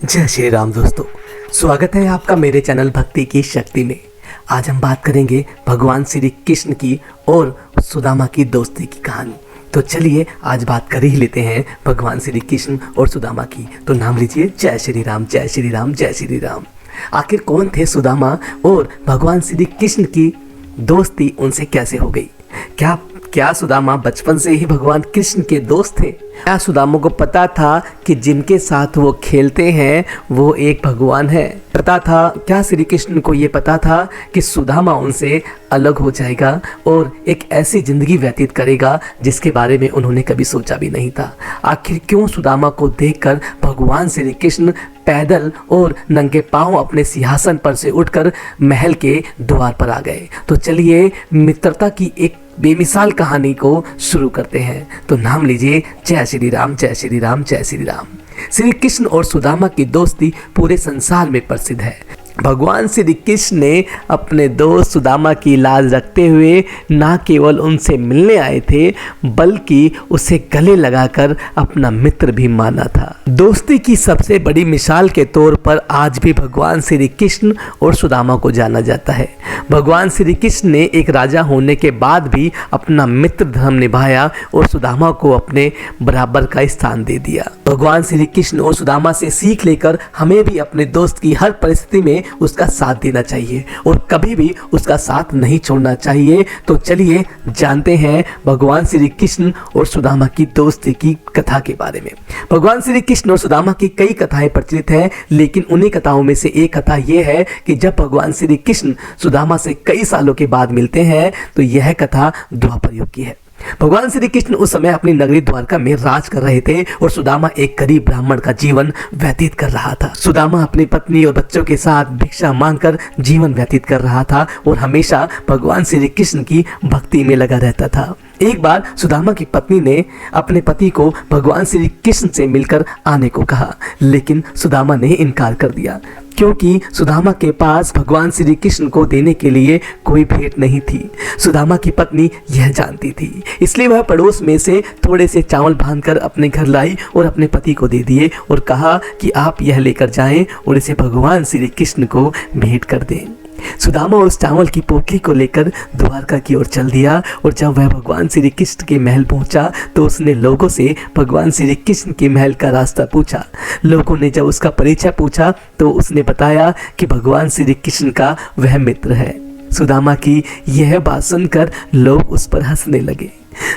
जय श्री राम दोस्तों, स्वागत है आपका मेरे चैनल भक्ति की शक्ति में। आज हम बात करेंगे भगवान श्री कृष्ण की और सुदामा की दोस्ती की कहानी। तो चलिए आज बात कर ही लेते हैं भगवान श्री कृष्ण और सुदामा की। तो नाम लीजिए जय श्री राम, जय श्री राम, जय श्री राम। आखिर कौन थे सुदामा और भगवान श्री कृष्ण की दोस्ती उनसे कैसे हो गई? क्या सुदामा बचपन से ही भगवान कृष्ण के दोस्त थे? क्या सुदामा को पता था कि जिनके साथ वो खेलते हैं वो एक भगवान है? पता था क्या श्री कृष्ण को ये पता था कि सुदामा उनसे अलग हो जाएगा और एक ऐसी जिंदगी व्यतीत करेगा जिसके बारे में उन्होंने कभी सोचा भी नहीं था? आखिर क्यों सुदामा को देखकर भगवान श्री कृष्ण पैदल और नंगे पांव अपने सिंहासन पर से उठकर महल के द्वार पर आ गए? तो चलिए मित्रता की एक बेमिसाल कहानी को शुरू करते हैं। तो नाम लीजिए जय श्री राम, जय श्री राम, जय श्री राम। श्री कृष्ण और सुदामा की दोस्ती पूरे संसार में प्रसिद्ध है। भगवान श्री कृष्ण ने अपने दोस्त सुदामा की लाज रखते हुए ना केवल उनसे मिलने आए थे बल्कि उसे गले लगाकर अपना मित्र भी माना था। दोस्ती की सबसे बड़ी मिसाल के तौर पर आज भी भगवान श्री कृष्ण और सुदामा को जाना जाता है। भगवान श्री कृष्ण ने एक राजा होने के बाद भी अपना मित्र धर्म निभाया और सुदामा को अपने बराबर का स्थान दे दिया। भगवान श्री कृष्ण और सुदामा से सीख लेकर हमें भी अपने दोस्त की हर परिस्थिति में उसका साथ देना चाहिए और कभी भी उसका साथ नहीं छोड़ना चाहिए। तो चलिए जानते हैं भगवान श्री कृष्ण और सुदामा की दोस्ती की कथा के बारे में। भगवान श्री कृष्ण और सुदामा की कई कथाएं प्रचलित हैं, लेकिन उन्हीं कथाओं में से एक कथा यह है कि जब भगवान श्री कृष्ण सुदामा से कई सालों के बाद मिलते हैं तो यह कथा द्वापर युग की है। भगवान श्री कृष्ण उस समय अपनी नगरी द्वारका में राज कर रहे थे और सुदामा एक गरीब ब्राह्मण का जीवन व्यतीत कर रहा था। सुदामा अपनी पत्नी और बच्चों के साथ भिक्षा मांगकर जीवन व्यतीत कर रहा था और हमेशा भगवान श्री कृष्ण की भक्ति में लगा रहता था। एक बार सुदामा की पत्नी ने अपने पति को भगवान श्री कृष्ण से मिलकर आने को कहा, लेकिन सुदामा ने इनकार कर दिया क्योंकि सुदामा के पास भगवान श्री कृष्ण को देने के लिए कोई भेंट नहीं थी। सुदामा की पत्नी यह जानती थी, इसलिए वह पड़ोस में से थोड़े से चावल बांधकर अपने घर लाई और अपने पति को दे दिए और कहा कि आप यह लेकर जाएं और इसे भगवान श्री कृष्ण को भेंट कर दें। सुदामा उस चावल की पोटली को लेकर द्वारका की ओर चल दिया और जब वह भगवान श्री कृष्ण के महल पहुंचा तो उसने लोगों से भगवान श्री कृष्ण के महल का रास्ता पूछा। लोगों ने जब उसका परिचय पूछा तो उसने बताया कि भगवान श्री कृष्ण का वह मित्र है। सुदामा की यह बात सुनकर लोग उस पर हंसने लगे।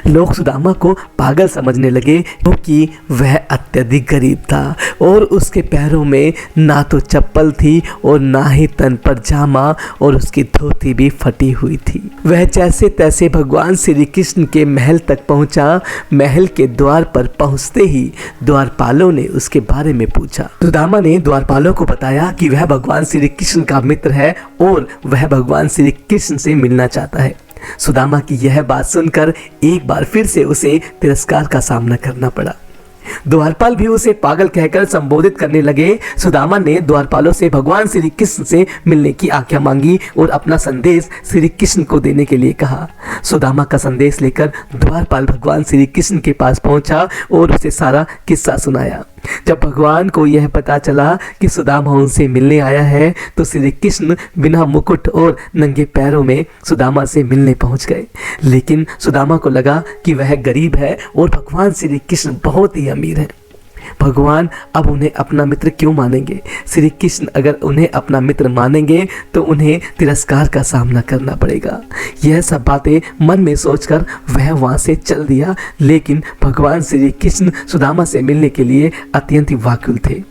लोग सुदामा को पागल समझने लगे क्योंकि वह अत्यधिक गरीब था और उसके पैरों में ना तो चप्पल थी और ना ही तन पर जामा और उसकी धोती भी फटी हुई थी। वह जैसे तैसे भगवान श्री कृष्ण के महल तक पहुंचा। महल के द्वार पर पहुंचते ही द्वारपालों ने उसके बारे में पूछा। सुदामा ने द्वारपालों को बताया कि वह भगवान श्री कृष्ण का मित्र है और वह भगवान श्री कृष्ण से मिलना चाहता है। सुदामा की यह बात सुनकर एक बार फिर से उसे तिरस्कार का सामना करना पड़ा। द्वारपाल भी उसे पागल कहकर संबोधित करने लगे। सुदामा ने द्वारपालों से भगवान श्री कृष्ण से मिलने की आज्ञा मांगी और अपना संदेश श्री कृष्ण को देने के लिए कहा। सुदामा का संदेश लेकर द्वारपाल भगवान श्री कृष्ण के पास पहुंचा और उसे सारा किस्सा सुनाया। जब भगवान को यह पता चला कि सुदामा उनसे मिलने आया है तो श्री कृष्ण बिना मुकुट और नंगे पैरों में सुदामा से मिलने पहुंच गए। लेकिन सुदामा को लगा कि वह गरीब है और भगवान श्री कृष्ण बहुत ही अमीर है। भगवान अब उन्हें अपना मित्र क्यों मानेंगे? श्री कृष्ण अगर उन्हें अपना मित्र मानेंगे तो उन्हें तिरस्कार का सामना करना पड़ेगा। यह सब बातें मन में सोचकर वह वहां से चल दिया। लेकिन भगवान श्री कृष्ण सुदामा से मिलने के लिए अत्यंत ही व्याकुल थे,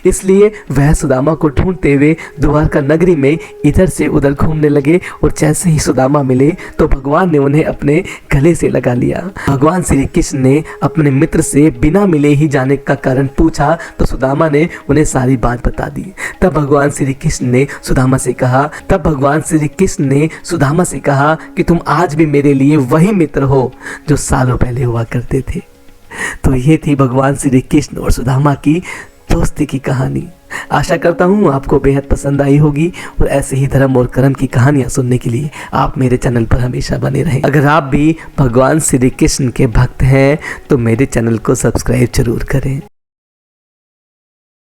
इसलिए वह सुदामा को ढूंढते हुए द्वारका नगरी में इधर से उधर घूमने लगे और जैसे ही सुदामा मिले तो भगवान ने उन्हें अपने गले से लगा लिया। भगवान श्री कृष्ण ने अपने मित्र से बिना मिले ही जाने का कारण पूछा तो सुदामा ने उन्हें सारी बात बता दी। तब भगवान श्री कृष्ण ने सुदामा से कहा कि तुम आज भी मेरे लिए वही मित्र हो जो सालों पहले हुआ करते थे। तो ये थी भगवान श्री कृष्ण और सुदामा की दोस्ती की कहानी। आशा करता हूँ आपको बेहद पसंद आई होगी और ऐसे ही धर्म और कर्म की कहानियाँ सुनने के लिए आप मेरे चैनल पर हमेशा बने रहें। अगर आप भी भगवान श्री कृष्ण के भक्त हैं तो मेरे चैनल को सब्सक्राइब जरूर करें।